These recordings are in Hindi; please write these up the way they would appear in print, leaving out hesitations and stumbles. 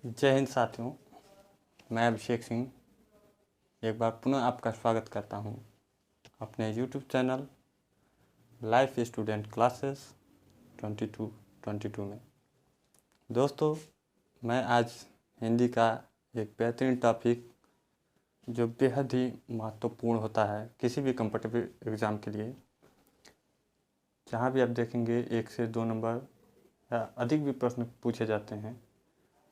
जय हिंद साथियों, मैं अभिषेक सिंह एक बार पुनः आपका स्वागत करता हूं अपने YouTube channel life student classes 22 में। दोस्तों, मैं आज हिंदी का एक बेहतरीन टॉपिक जो बेहद ही महत्वपूर्ण होता है किसी भी कॉम्पिटिटिव एग्ज़ाम के लिए, जहां भी आप देखेंगे 1 से 2 नंबर या अधिक भी प्रश्न पूछे जाते हैं,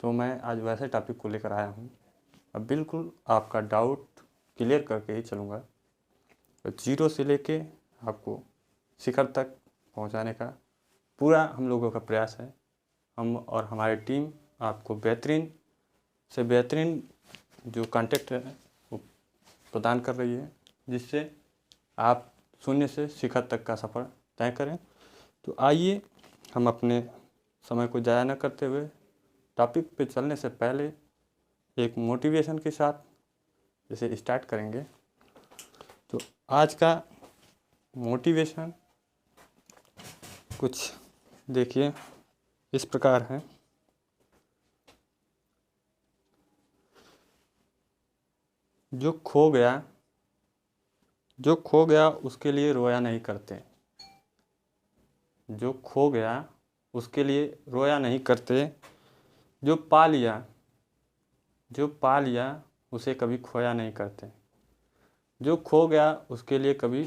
तो मैं आज वैसे टॉपिक को लेकर आया हूं। अब बिल्कुल आपका डाउट क्लियर करके ही चलूँगा। तो 0 से लेके आपको शिखर तक पहुंचाने का पूरा हम लोगों का प्रयास है। हम और हमारी टीम आपको बेहतरीन से बेहतरीन जो कंटेंट है वो प्रदान कर रही है, जिससे आप शून्य से शिखर तक का सफ़र तय करें। तो आइए हम अपने समय को ज़ाया न करते हुए टॉपिक पे चलने से पहले एक मोटिवेशन के साथ इसे स्टार्ट करेंगे। तो आज का मोटिवेशन कुछ देखिए इस प्रकार है। जो खो गया उसके लिए रोया नहीं करते। जो खो गया उसके लिए रोया नहीं करते। जो पा लिया उसे कभी खोया नहीं करते। जो खो गया उसके लिए कभी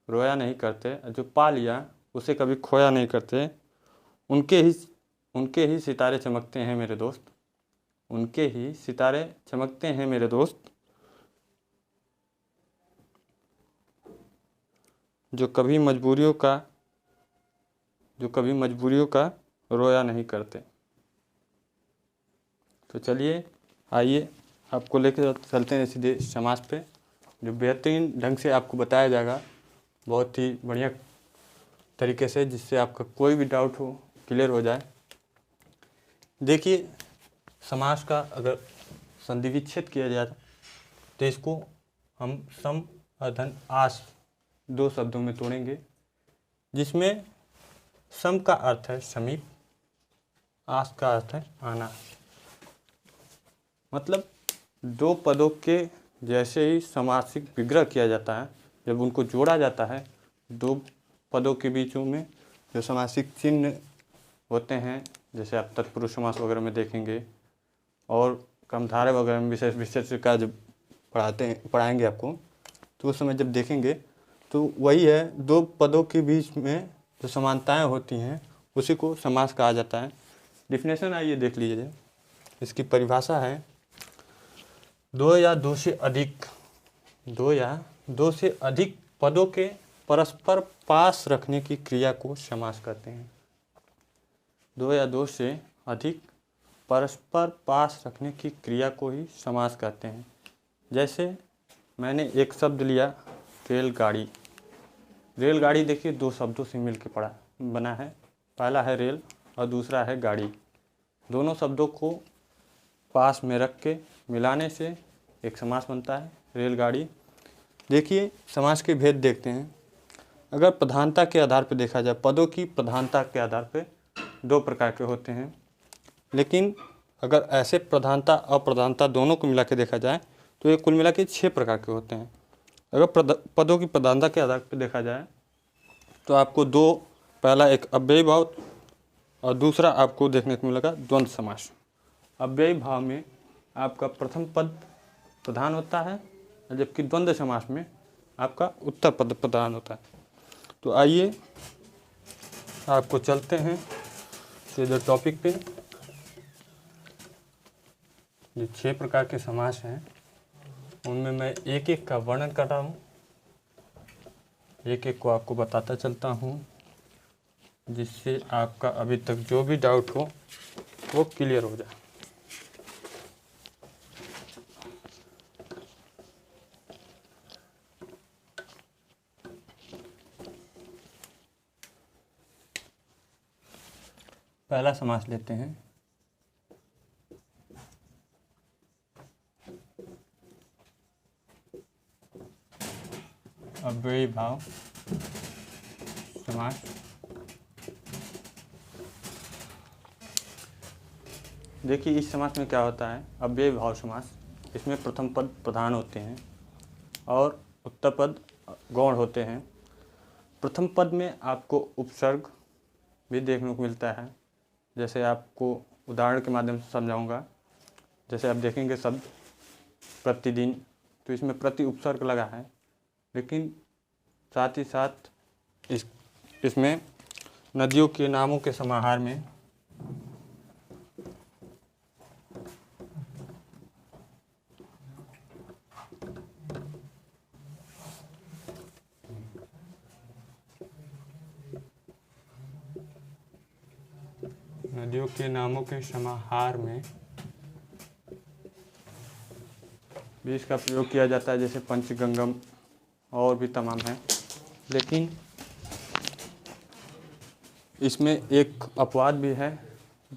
रोया नहीं करते। जो पा लिया उसे कभी खोया नहीं करते। उनके ही सितारे चमकते हैं मेरे दोस्त। उनके ही सितारे चमकते हैं मेरे दोस्त। जो कभी मजबूरियों का रोया नहीं करते। तो चलिए आइए आपको लेकर चलते हैं सीधे समाज पे, जो बेहतरीन ढंग से आपको बताया जाएगा बहुत ही बढ़िया तरीके से, जिससे आपका कोई भी डाउट हो क्लियर हो जाए। देखिए, समास का अगर संधि विच्छेद किया जाए तो इसको हम सम अधन आस 2 शब्दों में तोड़ेंगे, जिसमें सम का अर्थ है समीप, आस का अर्थ है आना। मतलब 2 पदों के जैसे ही समासिक विग्रह किया जाता है, जब उनको जोड़ा जाता है 2 पदों के बीचों में जो समासिक चिन्ह होते हैं, जैसे आप तत्पुरुष समास वगैरह में देखेंगे और कर्मधारय वगैरह में विशेष का जब पढ़ाएंगे आपको, तो उस समय जब देखेंगे तो वही है, 2 पदों के बीच में जो समानताएं होती हैं उसी को समास कहा जाता है। डिफिनेशन आइए देख लीजिए। इसकी परिभाषा है 2 या 2 से अधिक पदों के परस्पर पास रखने की क्रिया को समास कहते हैं। 2 या 2 से अधिक परस्पर पास रखने की क्रिया को ही समास कहते हैं। जैसे मैंने एक शब्द लिया रेलगाड़ी। रेलगाड़ी देखिए 2 शब्दों से मिलकर बना है। पहला है रेल और दूसरा है गाड़ी। दोनों शब्दों को पास में रख के मिलाने से एक समास बनता है रेलगाड़ी। देखिए, समास के भेद देखते हैं। अगर प्रधानता के आधार पर देखा जाए, पदों की प्रधानता के आधार पर 2 प्रकार के होते हैं, लेकिन अगर ऐसे प्रधानता अप्रधानता दोनों को मिला के देखा जाए तो ये कुल मिला के 6 प्रकार के होते हैं। अगर पदों की प्रधानता के आधार पर देखा जाए तो आपको 2, पहला एक अव्ययी भाव और दूसरा आपको देखने को मिलेगा द्वंद्व समास। अव्ययी भाव में आपका प्रथम पद प्रधान होता है, जबकि द्वंद्व समास में आपका उत्तर पद प्रधान होता है। तो आइए आपको चलते हैं सीधे टॉपिक पे। जो 6 प्रकार के समास हैं उनमें मैं एक एक का वर्णन कर रहा हूँ, एक एक को आपको बताता चलता हूँ, जिससे आपका अभी तक जो भी डाउट हो वो क्लियर हो जाए। पहला समास लेते हैं अव्ययी भाव समास। देखिए इस समास में क्या होता है, अव्ययी भाव समास। इसमें प्रथम पद प्रधान होते हैं और उत्तर पद गौण होते हैं। प्रथम पद में आपको उपसर्ग भी देखने को मिलता है। जैसे आपको उदाहरण के माध्यम से समझाऊंगा। जैसे आप देखेंगे शब्द प्रतिदिन, तो इसमें प्रति उपसर्ग लगा है, लेकिन साथ ही साथ इसमें नदियों के नामों के समाहार में नदियों के नामों के समाहार में भी इसका प्रयोग किया जाता है, जैसे पंचगंगम और भी तमाम है। लेकिन इसमें एक अपवाद भी है,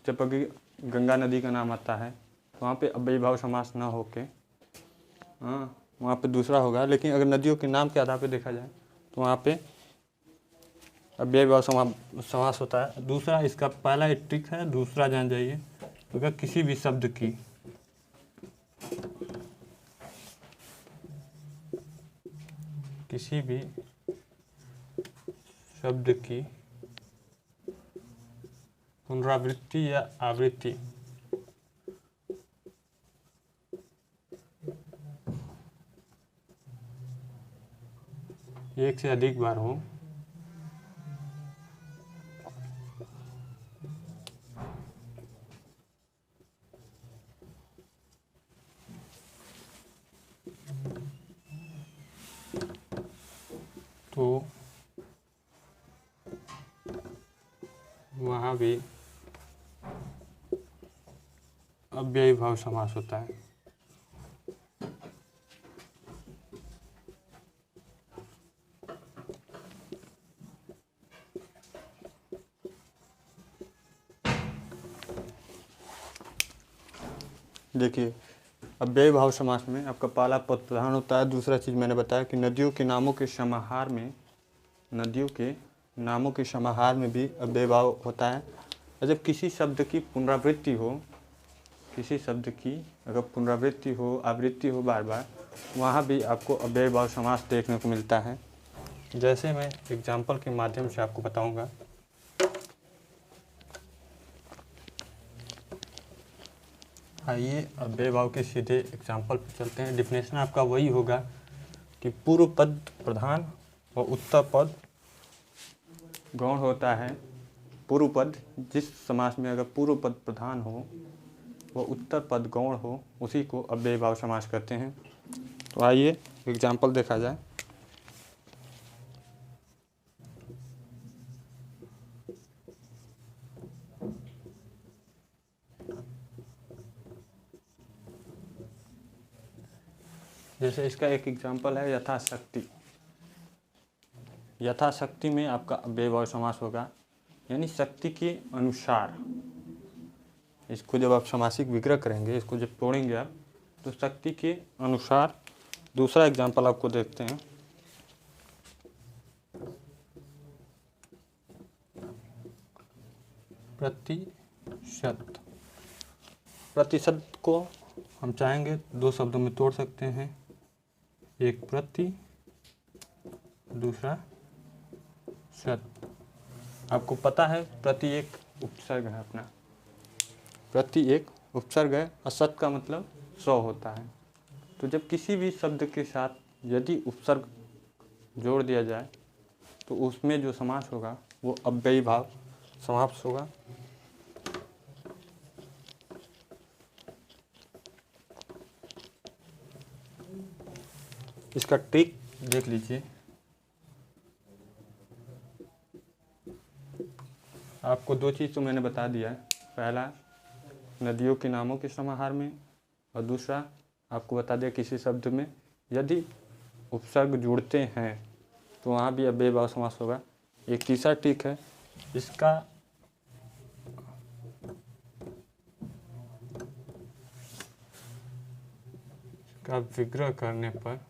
जब कभी गंगा नदी का नाम आता है तो वहाँ पे अव्ययी भाव समास ना होके वहाँ पे दूसरा होगा। लेकिन अगर नदियों के नाम के आधार पे देखा जाए तो वहाँ पे अव्ययी भाव समास होता है। दूसरा, इसका पहला एक ट्रिक है, दूसरा जान जाइए। तो अगर किसी भी शब्द की पुनरावृत्ति या आवृत्ति एक से अधिक बार हो तो वहाँ भी अव्ययी भाव समास होता है। देखिए अव्ययी भाव समास में आपका पहला पद प्रधान होता है। दूसरा चीज़ मैंने बताया कि नदियों के नामों के समाहार में भी अव्ययी भाव होता है। और जब किसी शब्द की पुनरावृत्ति हो, अगर पुनरावृत्ति हो, आवृत्ति हो बार बार, वहाँ भी आपको अव्ययी भाव समास देखने को मिलता है। जैसे मैं एग्जाम्पल के माध्यम से आपको बताऊंगा। आइए अव्ययी भाव के सीधे एग्जाम्पल पर चलते हैं। डिफिनेशन आपका वही होगा कि पूर्व पद प्रधान और उत्तर पद गौण होता है। पूर्व पद, जिस समास में अगर पूर्व पद प्रधान हो वो उत्तर पद गौण हो, उसी को अव्ययी भाव समास कहते हैं। तो आइए एग्जाम्पल देखा जाए। जैसे इसका एक एग्जाम्पल है यथाशक्ति। यथाशक्ति में आपका अव्ययी भाव समास होगा, यानी शक्ति के अनुसार। इसको जब आप समासिक विग्रह करेंगे, इसको जब तोड़ेंगे आप, तो शक्ति के अनुसार। दूसरा एग्जाम्पल आपको देखते हैं। प्रतिशत। प्रतिशत को हम चाहेंगे दो शब्दों में तोड़ सकते हैं, एक प्रति, दूसरा शत। आपको पता है प्रति एक उपसर्ग है अपना, प्रति एक उपसर्ग है और शत का मतलब 100 होता है। तो जब किसी भी शब्द के साथ यदि उपसर्ग जोड़ दिया जाए तो उसमें जो समास होगा वो अव्ययी भाव समास होगा। इसका ट्रिक देख लीजिए। आपको दो चीज़ तो मैंने बता दिया है। पहला, नदियों के नामों के समाहार में, और दूसरा आपको बता दिया किसी शब्द में यदि उपसर्ग जुड़ते हैं तो वहाँ भी अव्ययी भाव समास होगा। एक तीसरा ट्रिक है, इसका विग्रह करने पर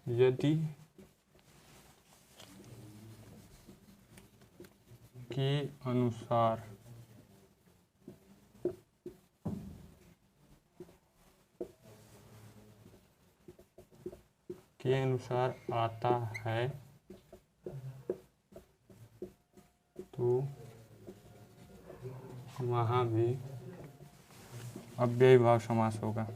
यदि के अनुसार आता है तो वहाँ भी अव्ययी भाव समास होगा।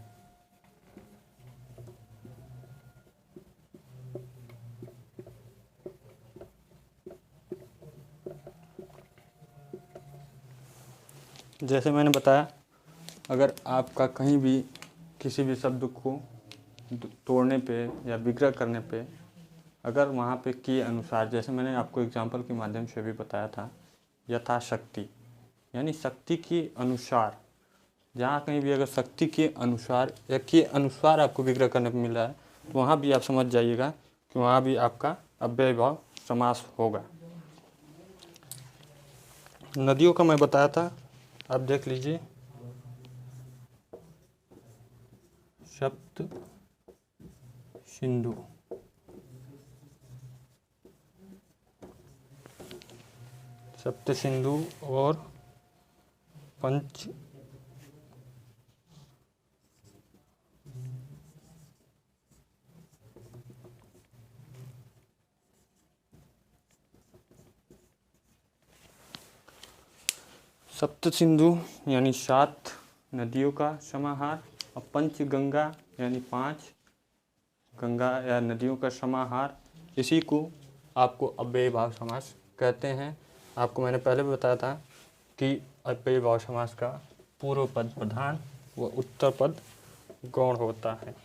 जैसे मैंने बताया, अगर आपका कहीं भी किसी भी शब्द को तोड़ने पे या विग्रह करने पे अगर वहाँ पे के अनुसार, जैसे मैंने आपको एग्जाम्पल के माध्यम से भी बताया था, यथाशक्ति यानी शक्ति के अनुसार, जहाँ कहीं भी अगर शक्ति के अनुसार या के अनुसार आपको विग्रह करने को मिल रहा है तो वहाँ भी आप समझ जाइएगा कि वहाँ भी आपका अव्ययी भाव समास होगा। नदियों का मैं बताया था, आप देख लीजिए, सप्त सिंधु, सप्त सिंधु और पंच सप्त सिंधु यानी 7 नदियों का समाहार और पंच गंगा यानी 5 गंगा या नदियों का समाहार, इसी को आपको अव्ययी भाव समास कहते हैं। आपको मैंने पहले भी बताया था कि अव्ययी भाव समास का पूर्व पद प्रधान व उत्तर पद गौण होता है।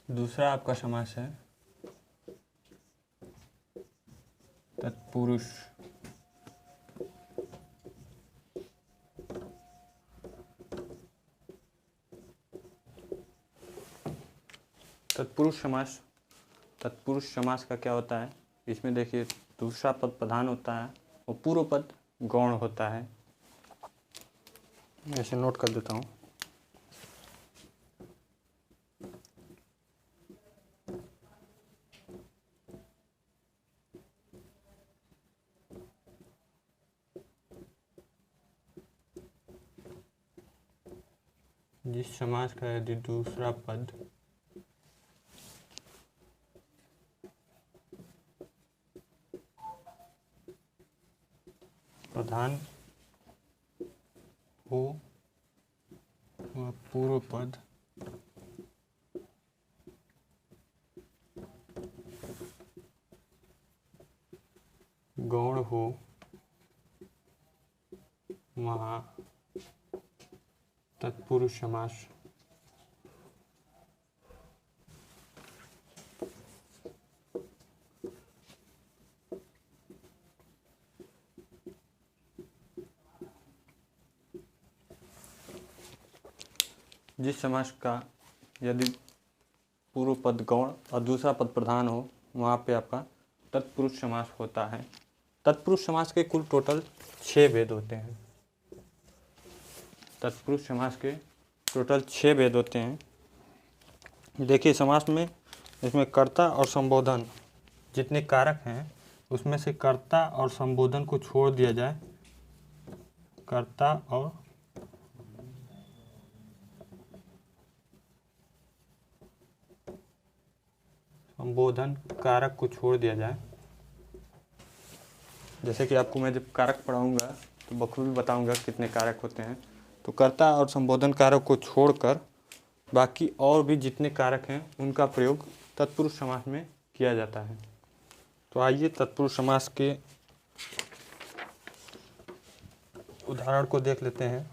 दूसरा आपका समास है तत्पुरुष। तत्पुरुष समास का क्या होता है, इसमें देखिए दूसरा पद प्रधान होता है और पूर्व पद गौण होता है। ऐसे नोट कर देता हूँ। जिस समास का यदि दूसरा पद प्रधान हो वह पूर्व पद गौण हो, वहाँ तत्पुरुष समास जिस समास का यदि पूर्व पद गौण और दूसरा पद प्रधान हो वहाँ पे आपका तत्पुरुष समास होता है। तत्पुरुष समास के कुल टोटल 6 भेद होते हैं। तत्पुरुष समास के टोटल 6 भेद होते हैं। देखिए समास में इसमें कर्ता और संबोधन जितने कारक हैं उसमें से कर्ता और संबोधन को छोड़ दिया जाए, कर्ता और संबोधन कारक को छोड़ दिया जाए। जैसे कि आपको मैं जब कारक पढ़ाऊंगा तो बखूबी बताऊंगा कितने कारक होते हैं। तो कर्ता और संबोधन कारक को छोड़कर बाकी और भी जितने कारक हैं उनका प्रयोग तत्पुरुष समास में किया जाता है। तो आइए तत्पुरुष समास के उदाहरण को देख लेते हैं,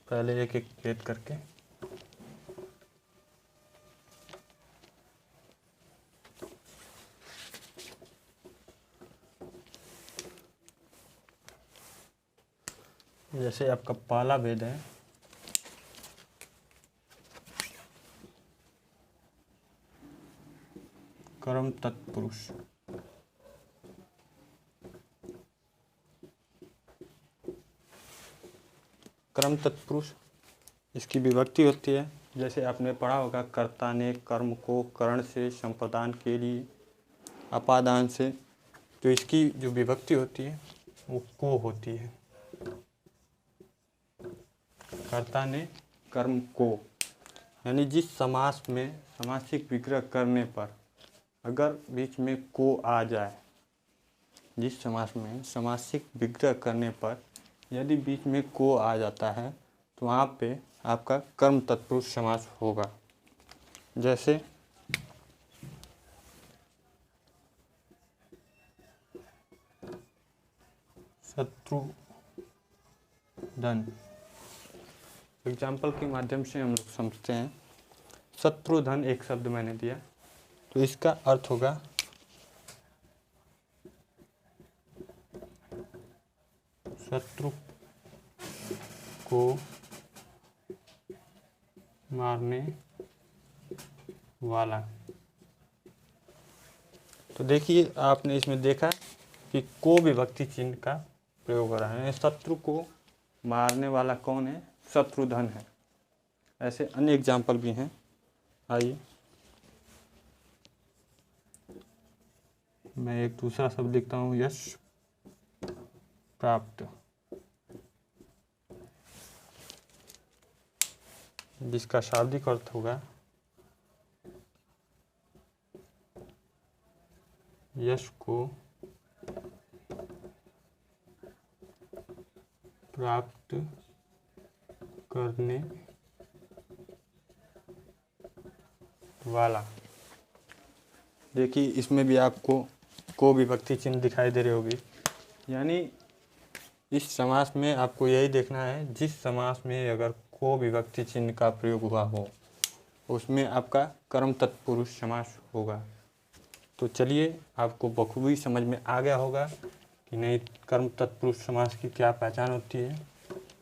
पहले एक एक भेद करके। जैसे आपका पहला भेद है कर्म तत्पुरुष। कर्म तत्पुरुष इसकी विभक्ति होती है, जैसे आपने पढ़ा होगा, कर्ता ने कर्म को करण से संपादन के लिए अपादान से, तो इसकी जो विभक्ति होती है वो को होती है। कर्ता ने कर्म को, यानी जिस समास में समासिक विग्रह करने पर अगर बीच में को आ जाए, जिस समास में समासिक विग्रह करने पर यदि बीच में को आ जाता है तो वहाँ पे आपका कर्म तत्पुरुष समास होगा। जैसे शत्रुधन, एग्जाम्पल के माध्यम से हम लोग समझते हैं। शत्रुधन एक शब्द मैंने दिया, तो इसका अर्थ होगा शत्रु को मारने वाला। तो देखिए आपने इसमें देखा कि को विभक्ति चिन्ह का प्रयोग हो रहा है। शत्रु को मारने वाला कौन है? शत्रुधन है। ऐसे अन्य एग्जाम्पल भी हैं, आइए मैं एक दूसरा शब्द लिखता हूँ, यश प्राप्त, जिसका शाब्दिक अर्थ होगा यश को प्राप्त करने वाला। देखिए इसमें भी आपको को विभक्ति चिन्ह दिखाई दे रही होगी, यानी इस समास में आपको यही देखना है, जिस समास में अगर को विभक्ति चिन्ह का प्रयोग हुआ हो उसमें आपका कर्म तत्पुरुष समास होगा। तो चलिए आपको बखूबी समझ में आ गया होगा कि नहीं कर्म तत्पुरुष समास की क्या पहचान होती है।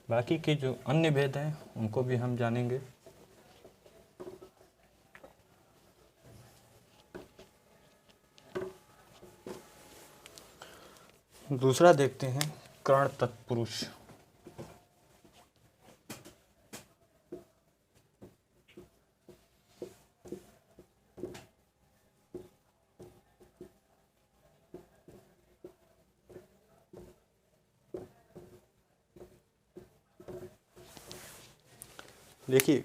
बाकी के जो अन्य भेद हैं उनको भी हम जानेंगे। दूसरा देखते हैं कर्ण तत्पुरुष। देखिए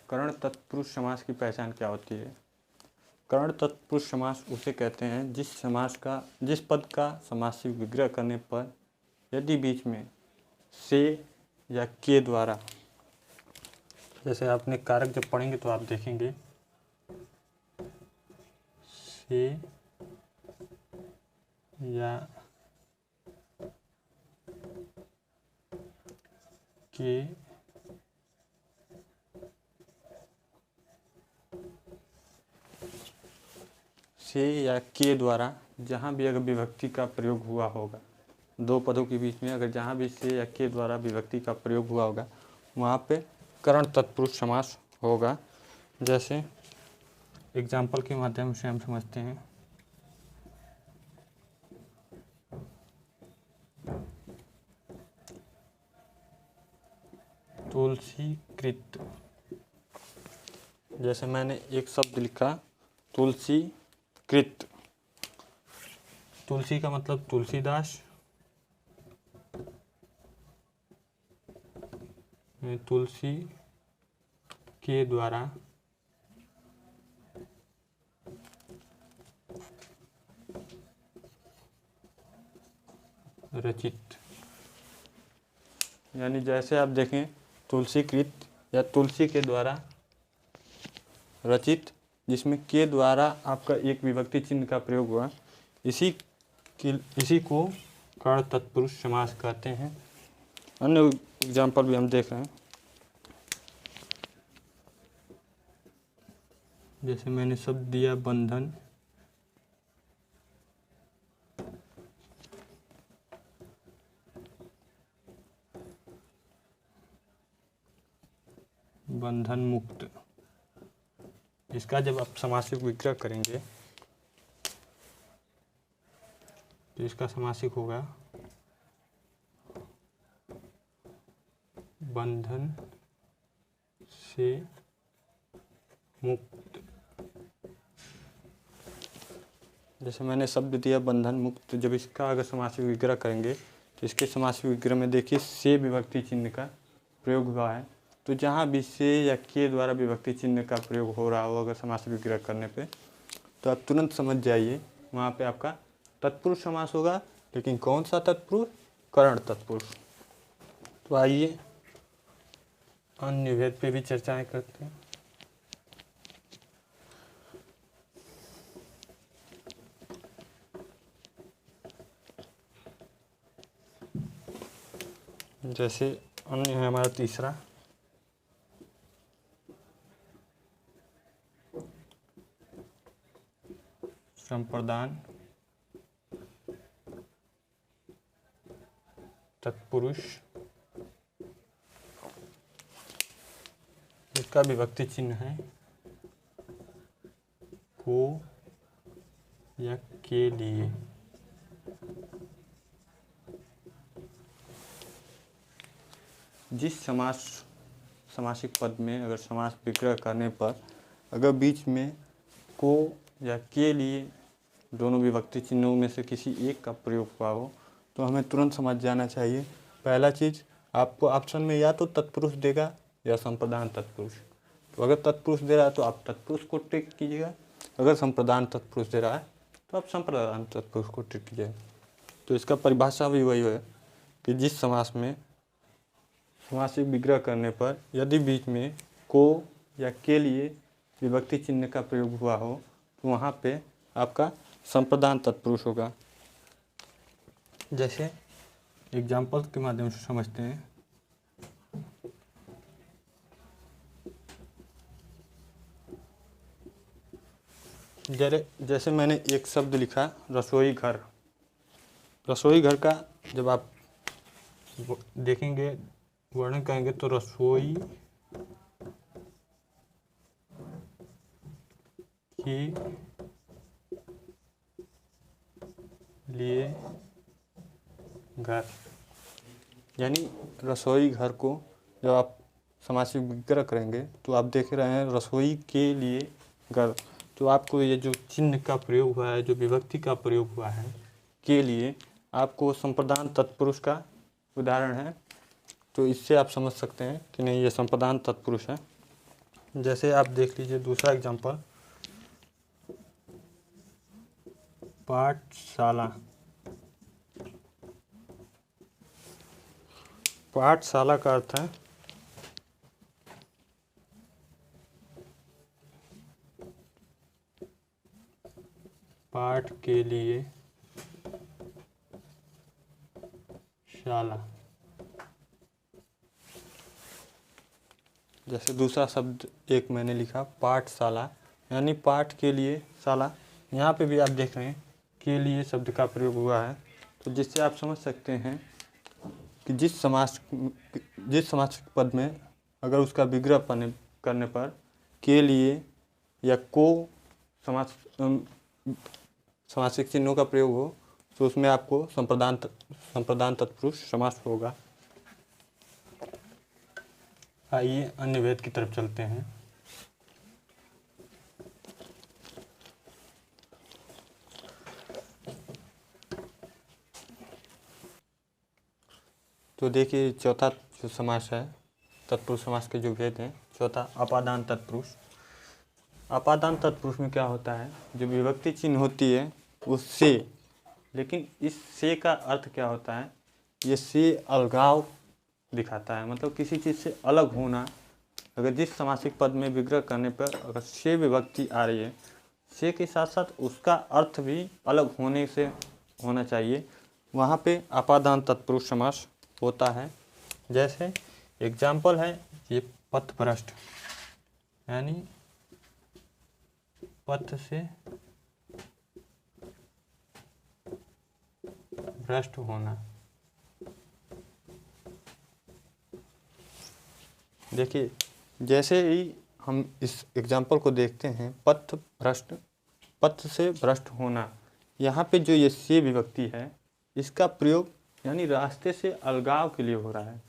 कर्ण तत्पुरुष समास की पहचान क्या होती है। कर्ण तत्पुरुष समास उसे कहते हैं जिस पद का समासिक विग्रह करने पर यदि बीच में से या के द्वारा, जैसे आपने कारक जब पढ़ेंगे तो आप देखेंगे से या के द्वारा जहाँ भी अगर विभक्ति का प्रयोग हुआ होगा, दो पदों के बीच में अगर जहाँ भी से या के द्वारा विभक्ति का प्रयोग हुआ होगा वहाँ पे कर्ण तत्पुरुष समास होगा। जैसे एग्जाम्पल के माध्यम से हम समझते हैं, तुलसी कृत, जैसे मैंने एक शब्द लिखा तुलसी कृत, तुलसी का मतलब तुलसीदास, तुलसी के द्वारा रचित, यानी जैसे आप देखें तुलसी कृत या तुलसी के द्वारा रचित, जिसमें के द्वारा आपका एक विभक्ति चिन्ह का प्रयोग हुआ, इसी को कर्ण तत्पुरुष समास कहते हैं। अन्य एग्जाम्पल भी हम देख रहे हैं, जैसे मैंने शब्द दिया बंधन, बंधन मुक्त। इसका जब आप समासिक विग्रह करेंगे तो इसका समासिक होगा बंधन से मुक्त। जैसे मैंने शब्द दिया बंधन मुक्त, जब इसका अगर समासिक विग्रह करेंगे तो इसके समासिक विग्रह में देखिए से विभक्ति चिन्ह का प्रयोग हुआ है। तो जहाँ भी से या के द्वारा विभक्ति चिन्ह का प्रयोग हो रहा हो अगर समासिक विग्रह करने पे, तो आप तुरंत समझ जाइए वहाँ पे आपका तत्पुरुष समास होगा। लेकिन कौन सा तत्पुरुष? करण तत्पुरुष। तो आइए अन्य भेद पे भी चर्चाएं करते हैं। जैसे अन्य है हमारा तीसरा, संप्रदान तत्पुरुष। इसका विभक्ति चिन्ह है को या के लिए। जिस समासिक पद में अगर समास विग्रह करने पर अगर बीच में को या के लिए दोनों विभक्ति चिन्हों में से किसी एक का प्रयोग हुआ हो तो हमें तुरंत समझ जाना चाहिए। पहला चीज़ आपको ऑप्शन में या तो तत्पुरुष देगा या संप्रदान तत्पुरुष। तो अगर तत्पुरुष दे रहा है तो आप तत्पुरुष को टिक कीजिएगा, अगर संप्रदान तत्पुरुष दे रहा है तो आप संप्रदान तत्पुरुष को टिक कीजिएगा। तो इसका परिभाषा भी वही है कि जिस समास में समासिक विग्रह करने पर यदि बीच में को या के लिए विभक्ति चिन्ह का प्रयोग हुआ हो तो वहाँ पे आपका संप्रदान तत्पुरुष होगा। जैसे एग्जाम्पल के माध्यम से समझते हैं। जैसे मैंने एक शब्द लिखा रसोई घर। रसोई घर का जब आप देखेंगे वर्णन करेंगे तो रसोई के लिए घर, यानी रसोई घर को जब आप समासिक विग्रह करेंगे तो आप देख रहे हैं रसोई के लिए घर। तो आपको ये जो चिन्ह का प्रयोग हुआ है, जो विभक्ति का प्रयोग हुआ है के लिए, आपको संप्रदान तत्पुरुष का उदाहरण है। तो इससे आप समझ सकते हैं कि नहीं ये संप्रदान तत्पुरुष है। जैसे आप देख लीजिए दूसरा एग्जांपल, पाठशाला। पाठशाला का अर्थ है पाठ के लिए शाला। जैसे दूसरा शब्द एक मैंने लिखा पाठशाला, यानी पाठ के लिए शाला। यहाँ पे भी आप देख रहे हैं के लिए शब्द का प्रयोग हुआ है। तो जिससे आप समझ सकते हैं कि जिस समासिक पद में अगर उसका विग्रह करने पर के लिए या को समासिक चिन्हों का प्रयोग हो तो उसमें आपको संप्रदान तत्पुरुष समास होगा। आइए अन्य भेद की तरफ चलते हैं। तो देखिए चौथा जो समास है तत्पुरुष समास के जो भेद हैं, चौथा अपादान तत्पुरुष। अपादान तत्पुरुष में क्या होता है, जो विभक्ति चिन्ह होती है वो से, लेकिन इस से का अर्थ क्या होता है, ये से अलगाव दिखाता है, मतलब किसी चीज़ से अलग होना। अगर जिस समासिक पद में विग्रह करने पर अगर से विभक्ति आ रही है, से के साथ साथ उसका अर्थ भी अलग होने से होना चाहिए, वहाँ पे अपादान तत्पुरुष समास होता है। जैसे एग्जाम्पल है ये पथभ्रष्ट, यानी पथ से भ्रष्ट होना। देखिए जैसे ही हम इस एग्जाम्पल को देखते हैं, पथ भ्रष्ट, पथ से भ्रष्ट होना, यहाँ पे जो ये से विभक्ति है इसका प्रयोग यानी रास्ते से अलगाव के लिए हो रहा है।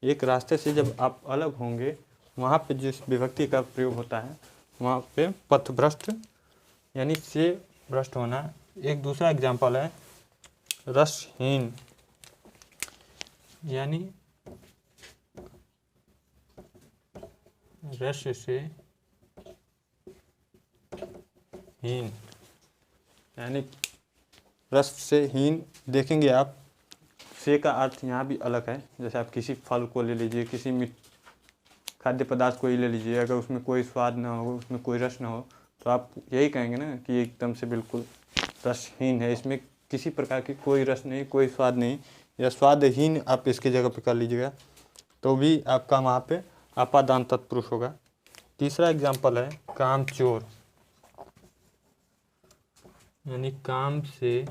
एक रास्ते से जब आप अलग होंगे वहाँ पे जिस विभक्ति का प्रयोग होता है वहाँ पे पथभ्रष्ट यानी से भ्रष्ट होना। एक दूसरा एग्जाम्पल है रसहीन, यानी रस से हीन, यानी रस से हीन। देखेंगे आप से का अर्थ यहाँ भी अलग है। जैसे आप किसी फल को ले लीजिए, किसी खाद्य पदार्थ को ही ले लीजिए, अगर उसमें कोई स्वाद ना हो, उसमें कोई रस ना हो, तो आप यही कहेंगे ना कि एकदम से बिल्कुल रसहीन है, इसमें किसी प्रकार की कोई रस नहीं, कोई स्वाद नहीं, या स्वादहीन आप इसकी जगह पे कर लीजिएगा तो भी आपका वहाँ पे आपादान तत्पुरुष होगा। तीसरा एग्जाम्पल है कामचोर, यानी काम से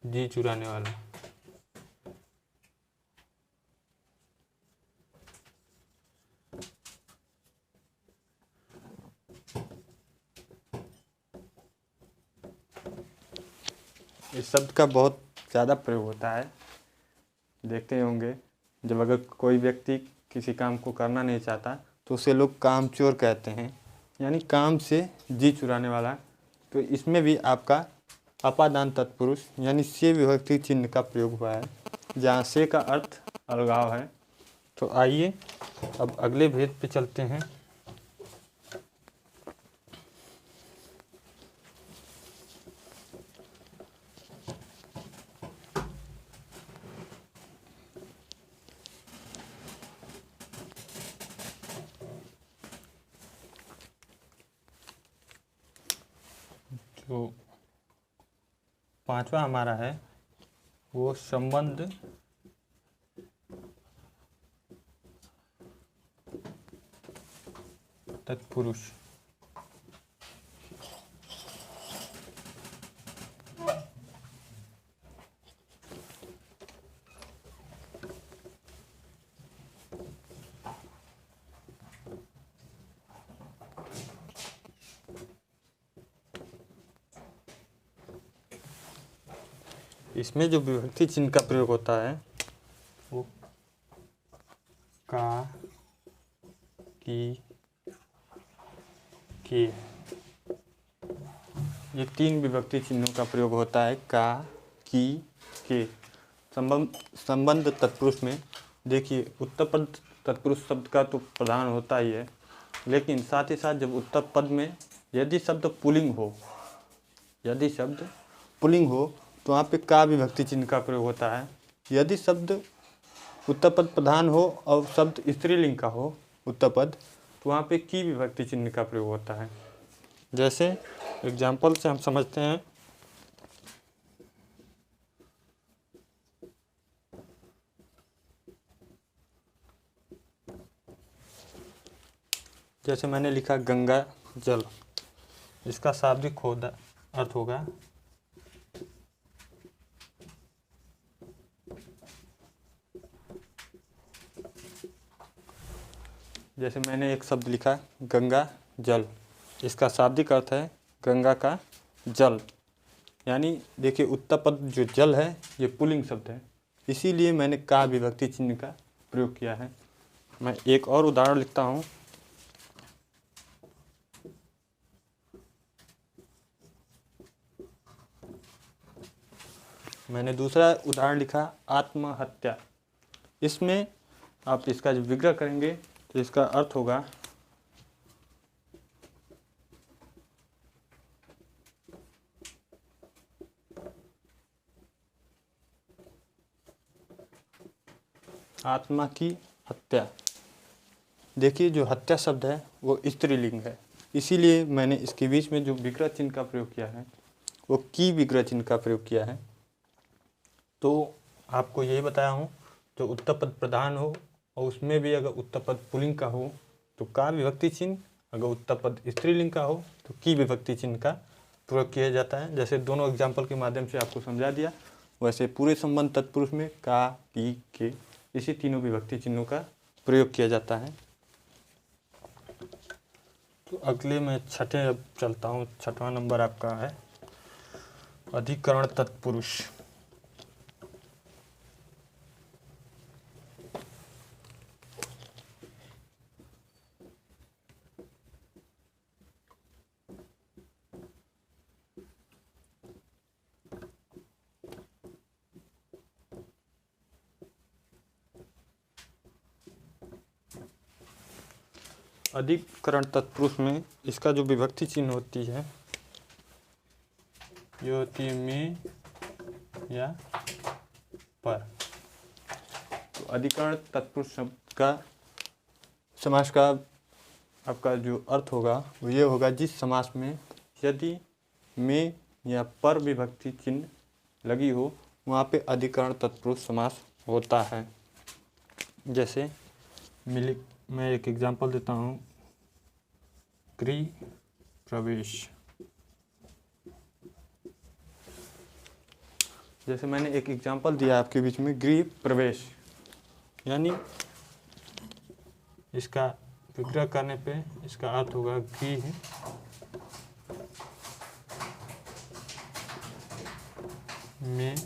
जी चुराने वाला। इस शब्द का बहुत ज़्यादा प्रयोग होता है, देखते होंगे। जब अगर कोई व्यक्ति किसी काम को करना नहीं चाहता तो उसे लोग कामचोर कहते हैं, यानी काम से जी चुराने वाला। तो इसमें भी आपका अपादान तत्पुरुष यानी से विभक्ति चिन्ह का प्रयोग हुआ है, जहाँ से का अर्थ अलगाव है। तो आइए अब अगले भेद पे चलते हैं। जो पांचवा हमारा है वो संबंध तत्पुरुष। इसमें जो विभक्ति चिन्ह का प्रयोग होता है वो का, की, के, ये तीन विभक्ति चिन्हों का प्रयोग होता है। का, की, के। संबंध तत्पुरुष में देखिए उत्तरपद तत्पुरुष शब्द का तो प्रधान होता ही है, लेकिन साथ ही साथ जब उत्तरपद में यदि शब्द पुल्लिंग हो, यदि शब्द पुल्लिंग हो तो वहाँ पे का विभक्ति चिन्ह का प्रयोग होता है। यदि शब्द उत्तरपद प्रधान हो और शब्द स्त्रीलिंग का हो उत्तरपद, तो वहाँ पे की विभक्ति चिन्ह का प्रयोग होता है। जैसे एग्जाम्पल से हम समझते हैं, जैसे मैंने लिखा गंगा जल, इसका शाब्दिक अर्थ होगा जैसे मैंने एक शब्द लिखा गंगा जल, इसका शाब्दिक अर्थ है गंगा का जल। यानी देखिए उत्तरपद जो जल है ये पुल्लिंग शब्द है, इसीलिए मैंने का विभक्ति चिन्ह का प्रयोग किया है। मैं एक और उदाहरण लिखता हूँ। मैंने दूसरा उदाहरण लिखा आत्महत्या। इसमें आप इसका जब विग्रह करेंगे तो इसका अर्थ होगा आत्मा की हत्या। देखिए जो हत्या शब्द है वो स्त्रीलिंग है, इसीलिए मैंने इसके बीच में जो विग्रह चिन्ह का प्रयोग किया है वो की विग्रह चिन्ह का प्रयोग किया है। तो आपको यही बताया हूँ, जो उत्तरपद प्रधान हो और उसमें भी अगर उत्तरपद पुल्लिंग का हो तो का विभक्ति चिन्ह, अगर उत्तरपद स्त्रीलिंग का हो तो की विभक्ति चिन्ह का प्रयोग किया जाता है। जैसे दोनों एग्जाम्पल के माध्यम से आपको समझा दिया, वैसे पूरे संबंध तत्पुरुष में का, की, के, इसी तीनों विभक्ति चिन्हों का प्रयोग किया जाता है। तो अगले मैं छठे अब चलता हूँ। छठवां नंबर आपका है अधिकरण तत्पुरुष। अधिकरण तत्पुरुष में इसका जो विभक्ति चिन्ह होती है ये होती है में या पर। तो अधिकरण तत्पुरुष शब्द का समास का आपका जो अर्थ होगा वो ये होगा, जिस समास में यदि में या पर विभक्ति चिन्ह लगी हो वहाँ पे अधिकरण तत्पुरुष समास होता है। जैसे मैं एक एग्जांपल देता हूँ, गृह प्रवेश। जैसे मैंने एक एग्जांपल दिया आपके बीच में, गृह प्रवेश, यानी इसका विग्रह करने पे इसका अर्थ होगा गृह में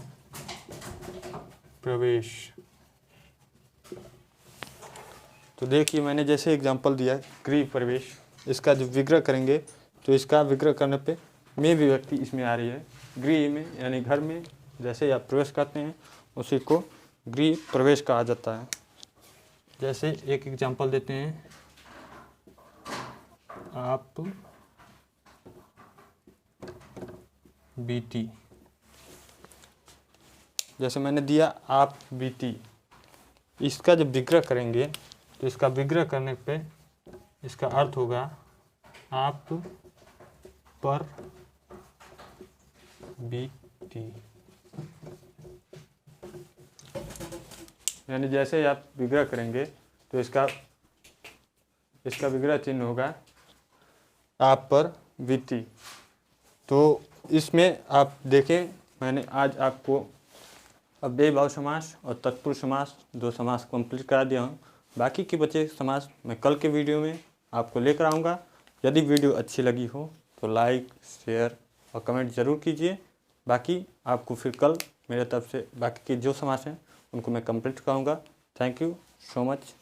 प्रवेश। तो देखिए मैंने जैसे एग्जांपल दिया गृह प्रवेश, इसका जब विग्रह करेंगे तो इसका विग्रह करने पे में विभक्ति इसमें आ रही है, गृह में यानी घर में जैसे आप प्रवेश करते हैं उसी को गृह प्रवेश कहा जाता है। जैसे एक एग्जांपल देते हैं, आप बीती। जैसे मैंने दिया आप बीती, इसका जब विग्रह करेंगे तो इसका विग्रह करने पे इसका अर्थ होगा आप पर बीती। यानी जैसे आप विग्रह करेंगे तो इसका विग्रह चिन्ह होगा आप पर बीती। तो इसमें आप देखें मैंने आज आपको अव्ययी भाव समास और तत्पुरुष समास दो समास कंप्लीट करा दिया हूँ। बाकी के बचे समास मैं कल के वीडियो में आपको लेकर आऊँगा। यदि वीडियो अच्छी लगी हो तो लाइक शेयर और कमेंट ज़रूर कीजिए। बाकी आपको फिर कल मेरे तरफ से बाकी के जो समास हैं उनको मैं कंप्लीट कराऊँगा। Thank you so much.